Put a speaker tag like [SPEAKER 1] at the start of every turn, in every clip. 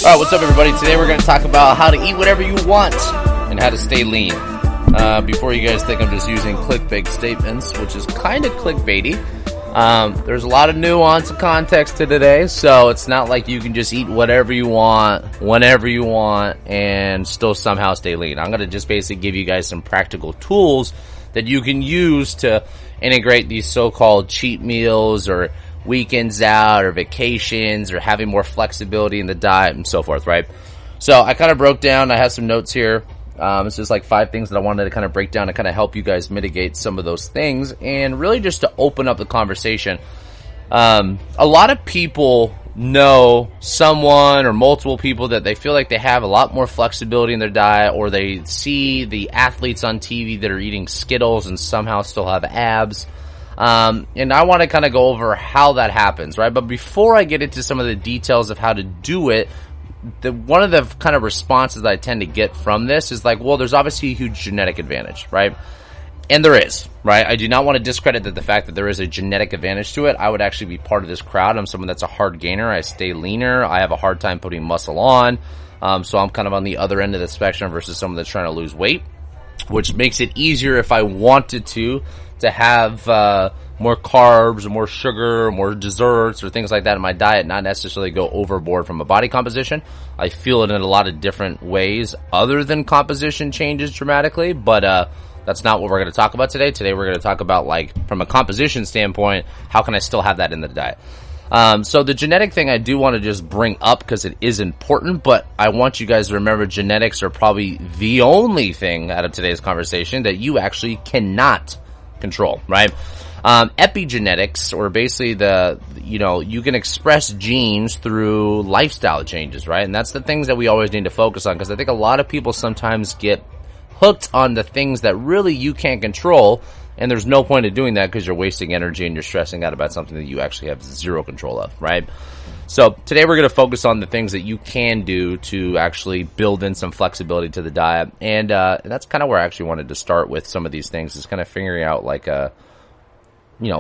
[SPEAKER 1] Alright, what's up everybody? Today we're going to talk about how to eat whatever you want and how to stay lean. Before you guys think I'm just using clickbait statements, which is kind of clickbaity, there's a lot of nuance and context to today, so it's not like you can just eat whatever you want, whenever you want, and still somehow stay lean. I'm going to just basically give you guys some practical tools that you can use to integrate these so-called cheat meals or weekends out or vacations or having more flexibility in the diet and so forth, right? So I kind of broke down, I have some notes here. It's just like 5 things that I wanted to kind of break down to kind of help you guys mitigate some of those things and really just to open up the conversation. A lot of people know someone or multiple people that they feel like they have a lot more flexibility in their diet, or they see the athletes on TV that are eating Skittles and somehow still have abs. And I want to kind of go over how that happens, right? But before I get into some of the details of how to do it, one of the kind of responses that I tend to get from this is like, well, there's obviously a huge genetic advantage, right? And there is, right? I do not want to discredit the fact that there is a genetic advantage to it. I would actually be part of this crowd. I'm someone that's a hard gainer. I stay leaner. I have a hard time putting muscle on. So I'm kind of on the other end of the spectrum versus someone that's trying to lose weight, which makes it easier if I wanted to have more carbs or more sugar or more desserts or things like that in my diet, not necessarily go overboard from a body composition. I feel it in a lot of different ways other than composition changes dramatically, but that's not what we're going to talk about today. Today we're going to talk about, like, from a composition standpoint, how can I still have that in the diet? So the genetic thing I do want to just bring up because it is important, but I want you guys to remember genetics are probably the only thing out of today's conversation that you actually cannot control, right? Epigenetics, or basically you can express genes through lifestyle changes, right? And that's the things that we always need to focus on, because I think a lot of people sometimes get hooked on the things that really you can't control, and there's no point in doing that because you're wasting energy and you're stressing out about something that you actually have zero control of, right? So today we're going to focus on the things that you can do to actually build in some flexibility to the diet, and that's kind of where I actually wanted to start with some of these things, is kind of figuring out like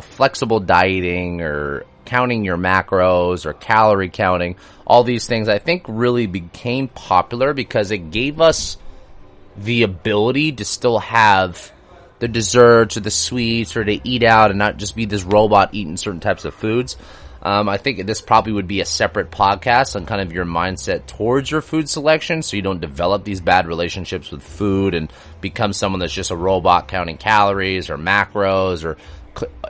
[SPEAKER 1] flexible dieting or counting your macros or calorie counting. All these things I think really became popular because it gave us the ability to still have the desserts or the sweets, or to eat out and not just be this robot eating certain types of foods. I think this probably would be a separate podcast on kind of your mindset towards your food selection, so you don't develop these bad relationships with food and become someone that's just a robot counting calories or macros, or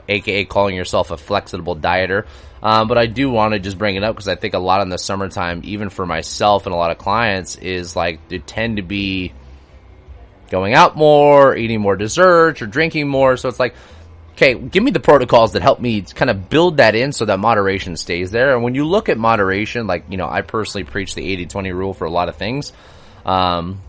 [SPEAKER 1] aka calling yourself a flexible dieter. But I do want to just bring it up because I think a lot in the summertime, even for myself and a lot of clients, is like they tend to be going out more, eating more desserts, or drinking more. So it's like, okay, give me the protocols that help me kind of build that in so that moderation stays there. And when you look at moderation, like, I personally preach the 80-20 rule for a lot of things,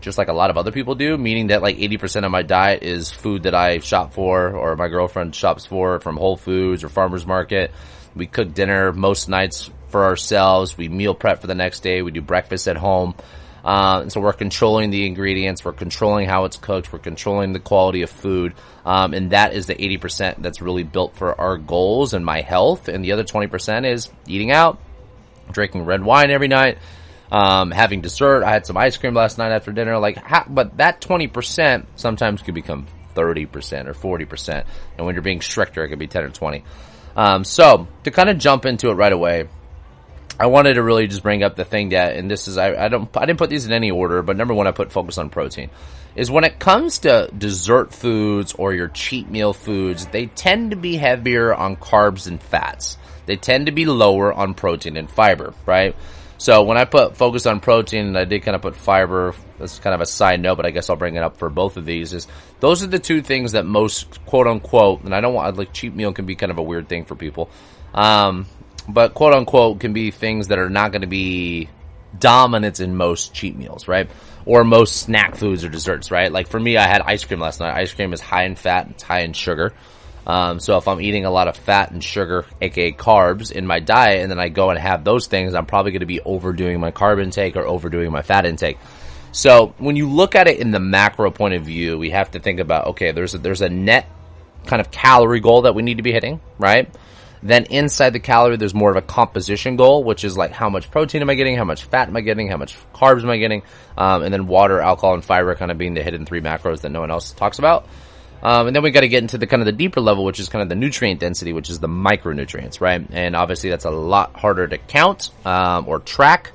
[SPEAKER 1] just like a lot of other people do, meaning that like 80% of my diet is food that I shop for, or my girlfriend shops for, from Whole Foods or Farmer's Market. We cook dinner most nights for ourselves. We meal prep for the next day. We do breakfast at home. And so we're controlling the ingredients, we're controlling how it's cooked, we're controlling the quality of food, and that is the 80% that's really built for our goals and my health. And the other 20% is eating out, drinking red wine every night, having dessert. I had some ice cream last night after dinner. But that 20% sometimes could become 30% or 40%, and when you're being stricter, it could be 10 or 20. So to kind of jump into it right away, I wanted to really just bring up the thing that, and this is, I didn't put these in any order, but number one, I put focus on protein, is when it comes to dessert foods or your cheat meal foods, they tend to be heavier on carbs and fats. They tend to be lower on protein and fiber, right? So when I put focus on protein, and I did kind of put fiber, that's kind of a side note, but I guess I'll bring it up for both of these, is those are the two things that most, quote unquote, and I don't want, like, cheat meal can be kind of a weird thing for people, but quote unquote can be things that are not going to be dominant in most cheat meals, right? Or most snack foods or desserts, right? Like for me, I had ice cream last night. Ice cream is high in fat, it's high in sugar. So if I'm eating a lot of fat and sugar, aka carbs, in my diet, and then I go and have those things, I'm probably going to be overdoing my carb intake or overdoing my fat intake. So when you look at it in the macro point of view, we have to think about, okay, there's a net kind of calorie goal that we need to be hitting, right? Then inside the calorie, there's more of a composition goal, which is like how much protein am I getting, how much fat am I getting, how much carbs am I getting, and then water, alcohol, and fiber kind of being the hidden 3 macros that no one else talks about. And then we got to get into the kind of the deeper level, which is kind of the nutrient density, which is the micronutrients, right? And obviously that's a lot harder to count or track.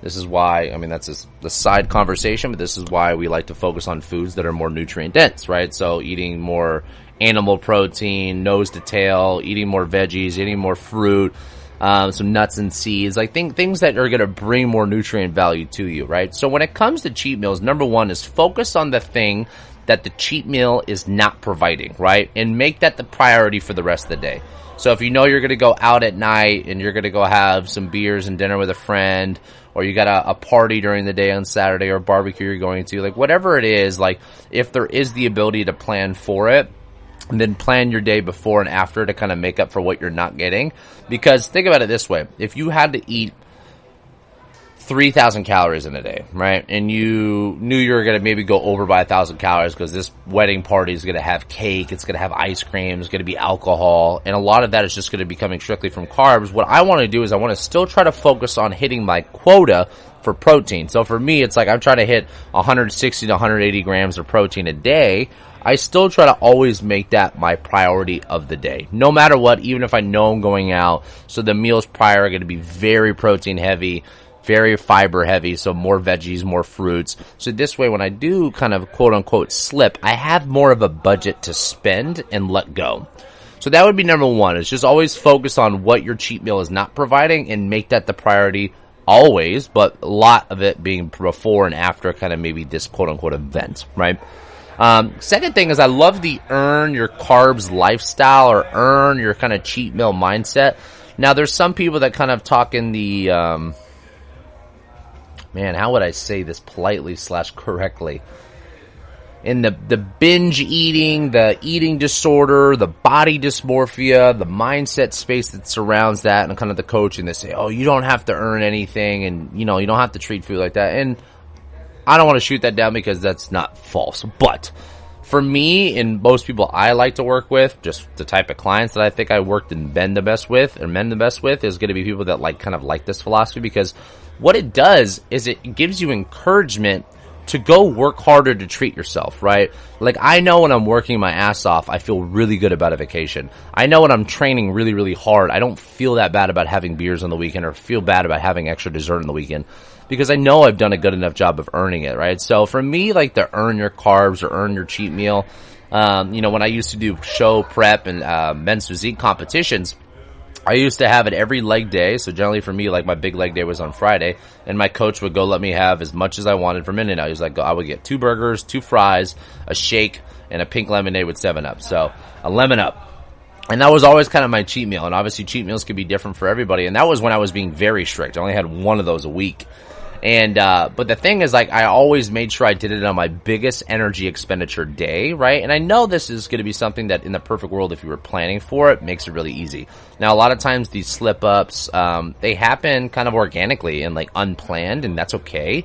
[SPEAKER 1] This is why, I mean, that's the side conversation, but this is why we like to focus on foods that are more nutrient dense, right? So eating more animal protein, nose to tail, eating more veggies, eating more fruit, some nuts and seeds, like things that are going to bring more nutrient value to you, right? So when it comes to cheat meals, number one is focus on the thing that the cheat meal is not providing, right? And make that the priority for the rest of the day. So if you know you're going to go out at night and you're going to go have some beers and dinner with a friend, or you got a party during the day on Saturday, or a barbecue you're going to, like whatever it is, like if there is the ability to plan for it, and then plan your day before and after to kind of make up for what you're not getting. Because think about it this way. If you had to eat 3,000 calories in a day, right? And you knew you were going to maybe go over by 1,000 calories because this wedding party is going to have cake, it's going to have ice cream, it's going to be alcohol, and a lot of that is just going to be coming strictly from carbs. What I want to do is I want to still try to focus on hitting my quota for protein. So for me, it's like I'm trying to hit 160 to 180 grams of protein a day. I still try to always make that my priority of the day, no matter what, even if I know I'm going out. So the meals prior are going to be very protein heavy, very fiber heavy, so more veggies, more fruits. So this way, when I do kind of quote unquote slip, I have more of a budget to spend and let go. So that would be number one, is just always focus on what your cheat meal is not providing and make that the priority always, but a lot of it being before and after kind of maybe this quote unquote event, right? Second thing is I love the earn your carbs lifestyle, or earn your kind of cheat meal mindset. Now there's some people that kind of talk in the, man, how would I say this politely / correctly? In the binge eating, the eating disorder, the body dysmorphia, the mindset space that surrounds that, and kind of the coaching, they say, oh, you don't have to earn anything, and, you know, you don't have to treat food like that. And I don't want to shoot that down because that's not false. But for me and most people I like to work with, just the type of clients that I think I worked and been the best with, or men the best with, is going to be people that kind of like this philosophy, because what it does is it gives you encouragement to go work harder to treat yourself, right? Like, I know when I'm working my ass off, I feel really good about a vacation. I know when I'm training really, really hard, I don't feel that bad about having beers on the weekend or feel bad about having extra dessert on the weekend, because I know I've done a good enough job of earning it, right? So for me, like, to earn your carbs or earn your cheat meal, you know, when I used to do show prep and men's physique competitions, I used to have it every leg day. So generally for me, like, my big leg day was on Friday, and my coach would go let me have as much as I wanted from In-N-Out. He was like, I would get 2 burgers, 2 fries, a shake, and a pink lemonade with 7-Up. So a lemon up. And that was always kind of my cheat meal. And obviously cheat meals could be different for everybody. And that was when I was being very strict. I only had one of those a week. And, but the thing is, like, I always made sure I did it on my biggest energy expenditure day, right? And I know this is going to be something that in the perfect world, if you were planning for it, makes it really easy. Now, a lot of times these slip ups, they happen kind of organically and like unplanned, and that's okay.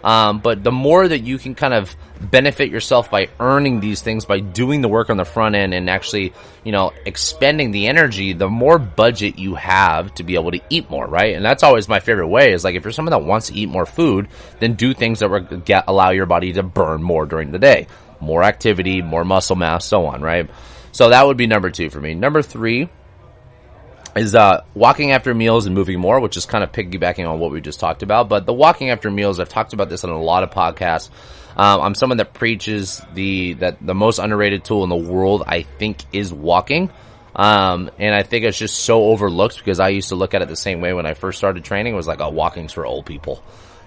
[SPEAKER 1] But the more that you can kind of benefit yourself by earning these things, by doing the work on the front end and actually, you know, expending the energy, the more budget you have to be able to eat more, right? And that's always my favorite way, is like, if you're someone that wants to eat more food, then do things that allow your body to burn more during the day. More activity, more muscle mass, so on, right? So that would be number 2 for me. Number 3 is walking after meals and moving more, which is kind of piggybacking on what we just talked about. But the walking after meals, I've talked about this on a lot of podcasts. I'm someone that preaches that the most underrated tool in the world, I think, is walking. And I think it's just so overlooked, because I used to look at it the same way when I first started training. It was like, oh, walking's for old people.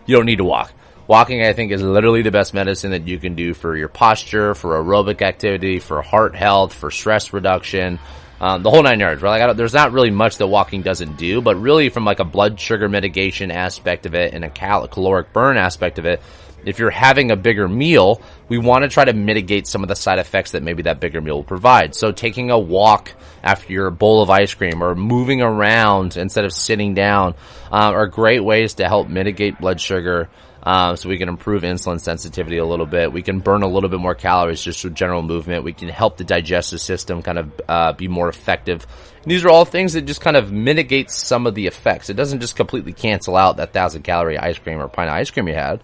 [SPEAKER 1] You don't need to walk. Walking, I think, is literally the best medicine that you can do for your posture, for aerobic activity, for heart health, for stress reduction. The whole 9 yards, right? Like, there's not really much that walking doesn't do, but really from like a blood sugar mitigation aspect of it and a caloric burn aspect of it, if you're having a bigger meal, we want to try to mitigate some of the side effects that maybe that bigger meal will provide. So taking a walk after your bowl of ice cream or moving around instead of sitting down are great ways to help mitigate blood sugar. So we can improve insulin sensitivity a little bit. We can burn a little bit more calories just with general movement. We can help the digestive system kind of be more effective. And these are all things that just kind of mitigate some of the effects. It doesn't just completely cancel out that 1,000-calorie ice cream or pint of ice cream you had,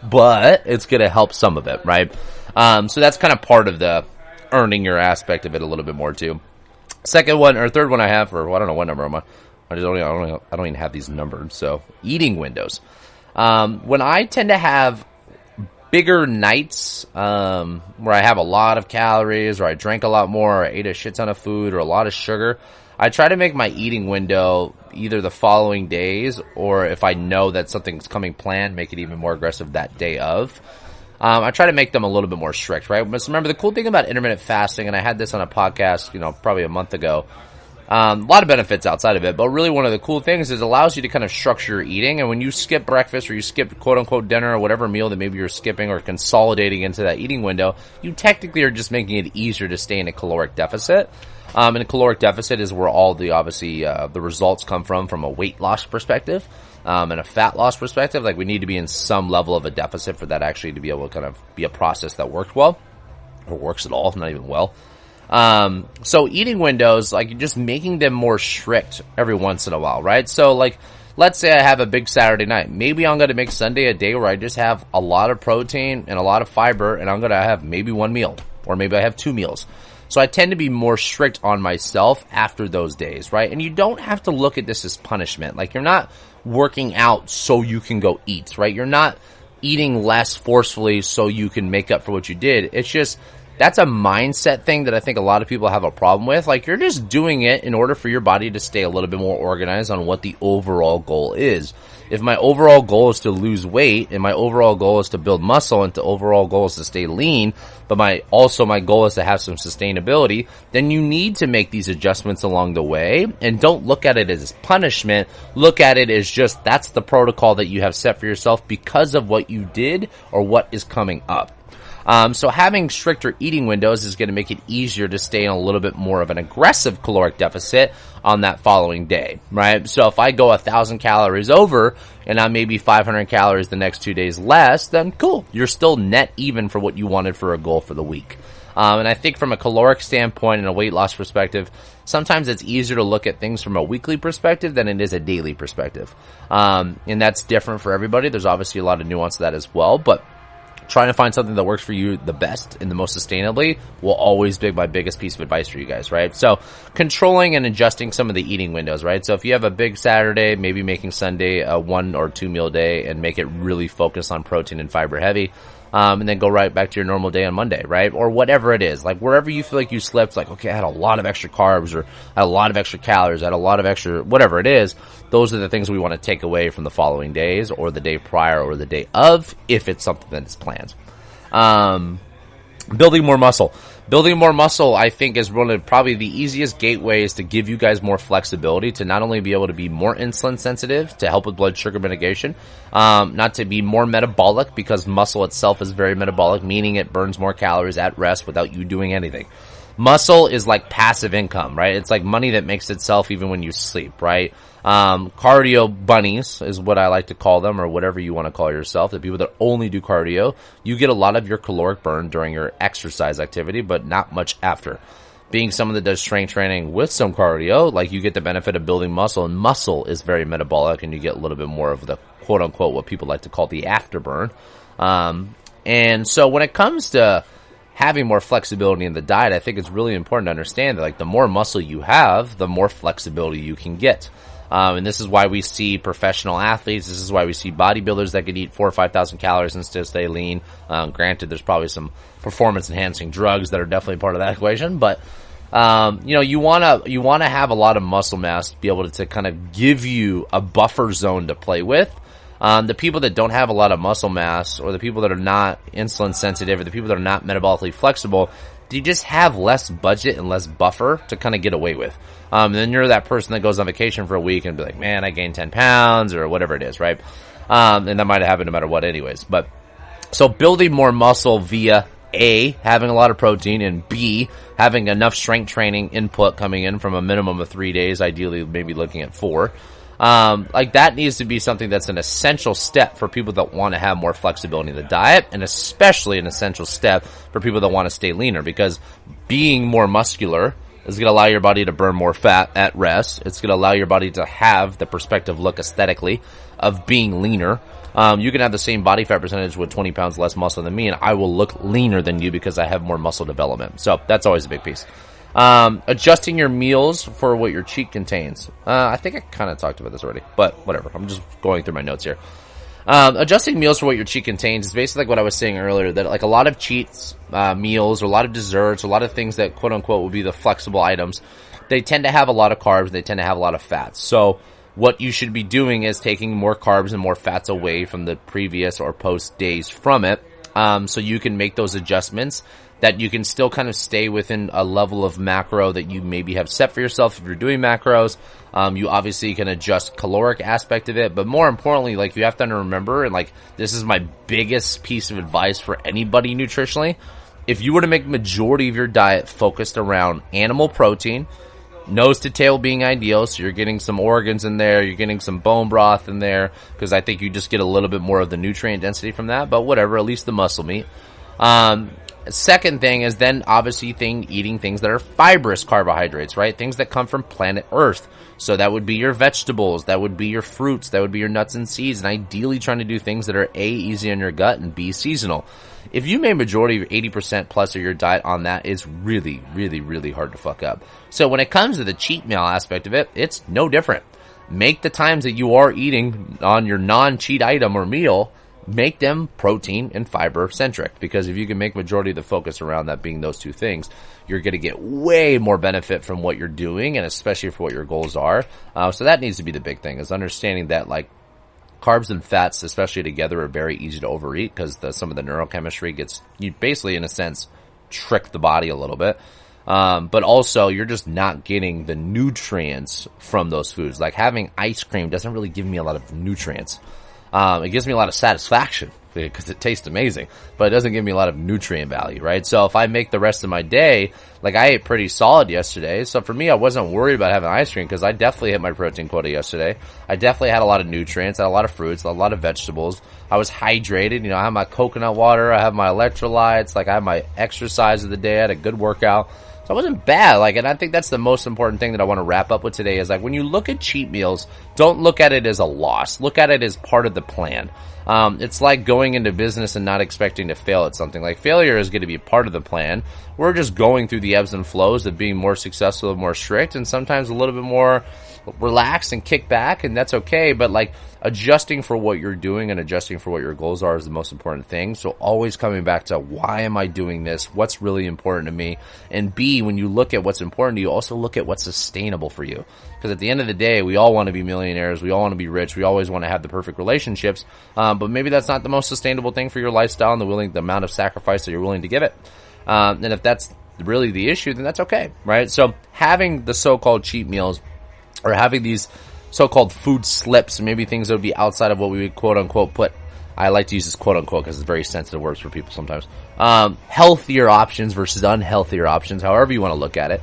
[SPEAKER 1] but it's going to help some of it, right? So that's kind of part of the earning your aspect of it a little bit more too. Second one or third one I have, or I don't know what number I'm on. I don't even have these numbered. So eating windows. When I tend to have bigger nights, where I have a lot of calories or I drank a lot more or I ate a shit ton of food or a lot of sugar, I try to make my eating window either the following days or if I know that something's coming planned, make it even more aggressive that day of. I try to make them a little bit more strict, right? But remember, the cool thing about intermittent fasting, and I had this on a podcast, probably a month ago, a lot of benefits outside of it, but really one of the cool things is it allows you to kind of structure your eating. And when you skip breakfast or you skip quote-unquote dinner or whatever meal that maybe you're skipping or consolidating into that eating window, you technically are just making it easier to stay in a caloric deficit. And a caloric deficit is where all the, obviously, the results come from a weight loss perspective, and a fat loss perspective. Like, we need to be in some level of a deficit for that actually to be able to kind of be a process that works well, or works at all, not even well. So eating windows, like, you're just making them more strict every once in a while, right? So, like, let's say I have a big Saturday night. Maybe I'm going to make Sunday a day where I just have a lot of protein and a lot of fiber, and I'm going to have maybe one meal, or maybe I have 2 meals. So I tend to be more strict on myself after those days, right? And you don't have to look at this as punishment. Like, you're not working out so you can go eat, right? You're not eating less forcefully so you can make up for what you did. It's just, that's a mindset thing that I think a lot of people have a problem with. Like, you're just doing it in order for your body to stay a little bit more organized on what the overall goal is. If my overall goal is to lose weight, and my overall goal is to build muscle, and the overall goal is to stay lean, but my goal is to have some sustainability, then you need to make these adjustments along the way, and don't look at it as punishment. Look at it as just, that's the protocol that you have set for yourself because of what you did or what is coming up. So having stricter eating windows is going to make it easier to stay in a little bit more of an aggressive caloric deficit on that following day, right? So if I go 1,000 calories over and I'm maybe 500 calories the next 2 days less, then cool. You're still net even for what you wanted for a goal for the week. And I think from a caloric standpoint and a weight loss perspective, sometimes it's easier to look at things from a weekly perspective than it is a daily perspective. And that's different for everybody. There's obviously a lot of nuance to that as well, but trying to find something that works for you the best and the most sustainably will always be my biggest piece of advice for you guys, right? So controlling and adjusting some of the eating windows, right? So if you have a big Saturday, maybe making Sunday a 1 or 2 meal day and make it really focus on protein and fiber heavy. And then go right back to your normal day on Monday, right? Or whatever it is. Like, wherever you feel like you slipped, like, okay, I had a lot of extra carbs, or I had a lot of extra calories, I had a lot of extra, whatever it is, those are the things we want to take away from the following days, or the day prior, or the day of, if it's something that's planned. Building more muscle. Building more muscle, I think, is one of probably the easiest gateways to give you guys more flexibility to not only be able to be more insulin sensitive to help with blood sugar mitigation, not to be more metabolic, because muscle itself is very metabolic, meaning it burns more calories at rest without you doing anything. Muscle is like passive income, right? It's like money that makes itself even when you sleep, right? Cardio bunnies is what I like to call them, or whatever you want to call yourself. The people that only do cardio, you get a lot of your caloric burn during your exercise activity, but not much after. Being someone that does strength training with some cardio, like, you get the benefit of building muscle, and muscle is very metabolic, and you get a little bit more of the quote unquote what people like to call the afterburn. And so when it comes to having more flexibility in the diet, I think it's really important to understand that, like, the more muscle you have, the more flexibility you can get. And this is why we see professional athletes. This is why we see bodybuilders that can eat 4,000 or 5,000 calories and still stay lean. Granted, there's probably some performance enhancing drugs that are definitely part of that equation, but you want to have a lot of muscle mass to be able to kind of give you a buffer zone to play with. The people that don't have a lot of muscle mass, or the people that are not insulin sensitive, or the people that are not metabolically flexible, you just have less budget and less buffer to kind of get away with. And then you're that person that goes on vacation for a week and be like, man, I gained 10 pounds or whatever it is, right? And that might have happened no matter what anyways. But So building more muscle via A, having a lot of protein, and B, having enough strength training input coming in from a minimum of 3 days, ideally maybe looking at 4. Like that needs to be something that's an essential step for people that want to have more flexibility in the diet, and especially an essential step for people that want to stay leaner, because being more muscular is going to allow your body to burn more fat at rest. It's going to allow your body to have the perspective look aesthetically of being leaner. You can have the same body fat percentage with 20 pounds less muscle than me, and I will look leaner than you because I have more muscle development. So that's always a big piece. Adjusting your meals for what your cheat contains. I think I kind of talked about this already, but whatever. I'm just going through my notes here. Adjusting meals for what your cheat contains is basically like what I was saying earlier, that like a lot of cheats, meals, or a lot of desserts, a lot of things that quote unquote will be the flexible items, they tend to have a lot of carbs, they tend to have a lot of fats. So what you should be doing is taking more carbs and more fats away from the previous or post days from it, so you can make those adjustments that you can still kind of stay within a level of macro that you maybe have set for yourself if you're doing macros. You obviously can adjust caloric aspect of it, but more importantly, like you have to remember, and like this is my biggest piece of advice for anybody nutritionally, if you were to make majority of your diet focused around animal protein, nose to tail being ideal, so you're getting some organs in there, you're getting some bone broth in there, because I think you just get a little bit more of the nutrient density from that, but whatever, at least the muscle meat. Second thing is then obviously eating things that are fibrous carbohydrates, right? Things that come from planet Earth. So that would be your vegetables, that would be your fruits, that would be your nuts and seeds, and ideally trying to do things that are A, easy on your gut, and B, seasonal. If you made majority of 80% plus of your diet on that, it's really, really, really hard to fuck up. So when it comes to the cheat meal aspect of it, it's no different. Make the times that you are eating on your non-cheat item or meal, make them protein and fiber centric, because if you can make majority of the focus around that being those two things, you're going to get way more benefit from what you're doing, and especially for what your goals are. So that needs to be the big thing, is understanding that like carbs and fats, especially together, are very easy to overeat because some of the neurochemistry gets, you basically in a sense trick the body a little bit. But also you're just not getting the nutrients from those foods. Like having ice cream doesn't really give me a lot of nutrients. It gives me a lot of satisfaction because it tastes amazing, but it doesn't give me a lot of nutrient value, right? So if I make the rest of my day, like I ate pretty solid yesterday, so for me I wasn't worried about having ice cream because I definitely hit my protein quota yesterday. I definitely had a lot of nutrients, I had a lot of fruits, a lot of vegetables. I was hydrated, I had my coconut water, I have my electrolytes, like I had my exercise of the day, I had a good workout. So it wasn't bad, and I think that's the most important thing that I want to wrap up with today is, when you look at cheat meals, don't look at it as a loss. Look at it as part of the plan. It's like going into business and not expecting to fail at something. Like, failure is going to be a part of the plan. We're just going through the ebbs and flows of being more successful and more strict, and sometimes a little bit more relaxed and kick back, and that's okay, but adjusting for what you're doing and adjusting for what your goals are is the most important thing. So always coming back to, why am I doing this? What's really important to me? And B, when you look at what's important to you, also look at what's sustainable for you. Because at the end of the day, we all want to be millionaires, we all want to be rich, we always want to have the perfect relationships, but maybe that's not the most sustainable thing for your lifestyle and the amount of sacrifice that you're willing to give it. And if that's really the issue, then that's okay, right? So having the so-called cheat meals, or having these so-called food slips, maybe things that would be outside of what we would quote-unquote put, I like to use this quote-unquote because it's very sensitive words for people sometimes, healthier options versus unhealthier options, however you want to look at it,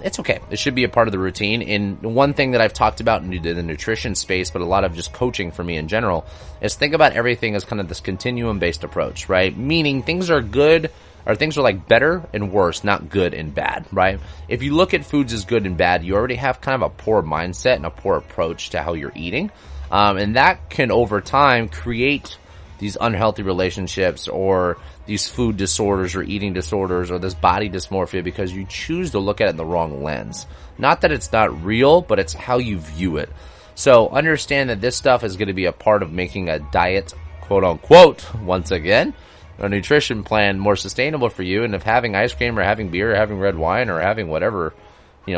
[SPEAKER 1] it's okay. It should be a part of the routine. And one thing that I've talked about in the nutrition space, but a lot of just coaching for me in general, is think about everything as kind of this continuum-based approach, right? Meaning things are good, or things are better and worse, not good and bad, right? If you look at foods as good and bad, you already have kind of a poor mindset and a poor approach to how you're eating. And that can, over time, create these unhealthy relationships or these food disorders or eating disorders or this body dysmorphia because you choose to look at it in the wrong lens. Not that it's not real, but it's how you view it. So understand that this stuff is going to be a part of making a diet, quote unquote, once again, a nutrition plan more sustainable for you. And if having ice cream or having beer or having red wine or having whatever,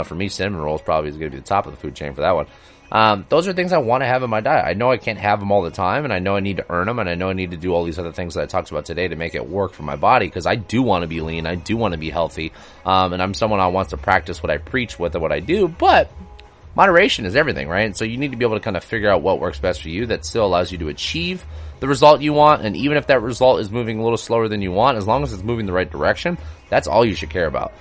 [SPEAKER 1] for me, cinnamon rolls probably is going to be the top of the food chain for that one. Those are things I want to have in my diet. I know I can't have them all the time, and I know I need to earn them, and I know I need to do all these other things that I talked about today to make it work for my body, because I do want to be lean, I do want to be healthy, and I'm someone who wants to practice what I preach with what I do, but moderation is everything, right? And so you need to be able to kind of figure out what works best for you that still allows you to achieve the result you want. And even if that result is moving a little slower than you want, as long as it's moving the right direction, that's all you should care about.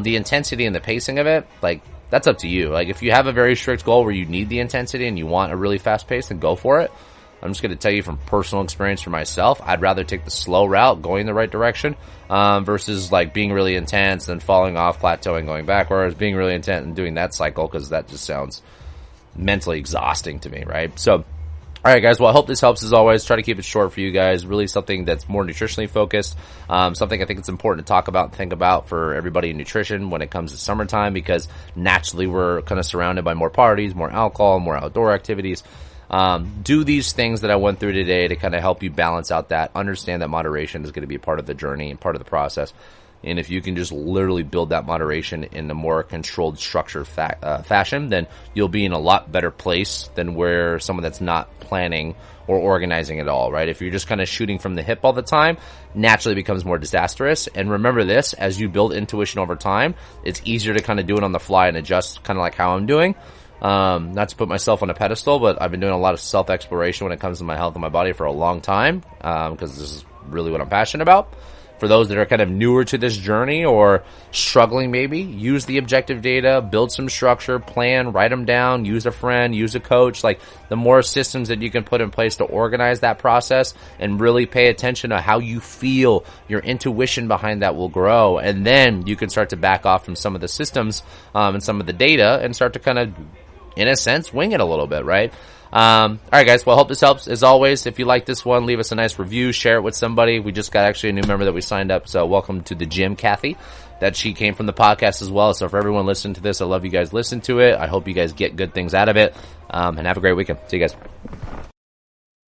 [SPEAKER 1] The intensity and the pacing of it, like, that's up to you. Like, if you have a very strict goal where you need the intensity and you want a really fast pace, then go for it. I'm just going to tell you from personal experience for myself, I'd rather take the slow route, going the right direction, versus like being really intense and falling off, plateauing, going backwards, being really intense and doing that cycle, because that just sounds mentally exhausting to me, right? So, all right, guys. Well, I hope this helps as always. Try to keep it short for you guys. Really something that's more nutritionally focused. Something I think it's important to talk about and think about for everybody in nutrition when it comes to summertime, because naturally we're kind of surrounded by more parties, more alcohol, more outdoor activities. Do these things that I went through today to kind of help you balance out that. Understand that moderation is going to be a part of the journey and part of the process. And if you can just literally build that moderation in a more controlled, structured fashion, then you'll be in a lot better place than where someone that's not planning or organizing at all, right? If you're just kind of shooting from the hip all the time, naturally it becomes more disastrous. And remember this, as you build intuition over time, it's easier to kind of do it on the fly and adjust, kind of like how I'm doing. Not to put myself on a pedestal, but I've been doing a lot of self-exploration when it comes to my health and my body for a long time, because this is really what I'm passionate about. For those that are kind of newer to this journey or struggling maybe, use the objective data, build some structure, plan, write them down, use a friend, use a coach. Like, the more systems that you can put in place to organize that process and really pay attention to how you feel, your intuition behind that will grow. And then you can start to back off from some of the systems and some of the data and start to kind of, in a sense, wing it a little bit, right? All right, guys. Well, I hope this helps. As always, if you like this one, leave us a nice review, share it with somebody. We just got actually a new member that we signed up, so welcome to the gym, Kathy. That she came from the podcast as well. So for everyone listening to this, I love you guys listen to it. I hope you guys get good things out of it. And have a great weekend. See you guys.